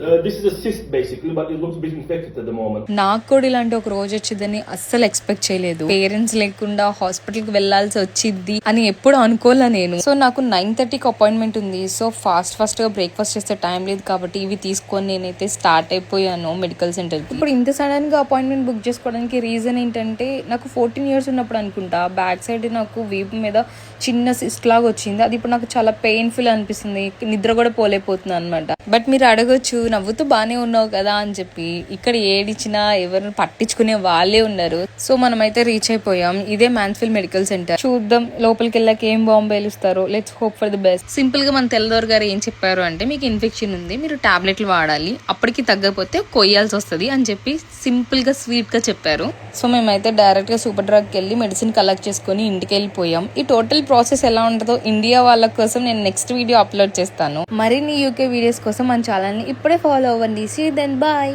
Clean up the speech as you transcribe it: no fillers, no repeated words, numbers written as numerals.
This is a cyst basically, but it looks a bit infected at the moment. నాకు కూడా ఇలాంటి ఒక రోజు వచ్చిందని అస్సలు ఎక్స్పెక్ట్ చేయలేదు. పేరెంట్స్ లేకుండా హాస్పిటల్ కి వెళ్లాల్సి వచ్చింది అని ఎప్పుడు అనుకోలే నేను. సో నాకు 9:30కి అపాయింట్మెంట్ ఉంది. సో ఫాస్ట్ గా బ్రేక్ఫాస్ట్ చేసే టైం లేదు కాబట్టి ఇవి తీసుకొని నేనైతే స్టార్ట్ అయిపోయాను మెడికల్ సెంటర్ కి. ఇప్పుడు ఇంత సడన్ గా అపాయింట్మెంట్ బుక్ చేసుకోవడానికి రీజన్ ఏంటంటే నాకు 14 years ఉన్నప్పుడు అనుకుంటా బ్యాక్ సైడ్ నాకు వీపు మీద చిన్న సిస్ట్ లాగా వచ్చింది. అది ఇప్పుడు నాకు చాలా పెయిన్ఫుల్ అనిపిస్తుంది. నిద్ర కూడా పోలేకపోతుంది అనమాట. బట్ మీరు అడగొచ్చు నవ్వుతూ బానే ఉన్నావు కదా అని చెప్పి. ఇక్కడ ఏడిచ్చినా ఎవరిని పట్టించుకునే వాళ్ళే ఉన్నారు. సో మనమైతే రీచ్ అయిపోయాం. ఇదే మాన్స్ఫీల్డ్ మెడికల్ సెంటర్. చూద్దాం లోపలికి వెళ్ళాక ఏం బాంబేలు ఇస్తారో. Let's hope for the best. Simple గా మన తెల్లదోర్ గారు ఏం చెప్పారు అంటే మీకు ఇన్ఫెక్షన్ ఉంది, మీరు టాబ్లెట్లు వాడాలి, అప్పటికి తగ్గకపోతే కొయ్యాల్సి వస్తుంది అని చెప్పి సింపుల్ గా స్వీట్ గా చెప్పారు. సో మేమైతే డైరెక్ట్ గా సూపర్ డ్రగ్ కి వెళ్ళి మెడిసిన్ కలెక్ట్ చేసుకుని ఇంటికి వెళ్ళిపోయాం. ఈ టోటల్ ప్రాసెస్ ఎలా ఉంటుందో ఇండియా వాళ్ళ కోసం నేను నెక్స్ట్ వీడియో అప్లోడ్ చేస్తాను. మరిన్ని యూకే వీడియోస్ కోసం మన ఛానల్ ని ఇప్పుడే ఫాలో అవ్వండి. See then bye.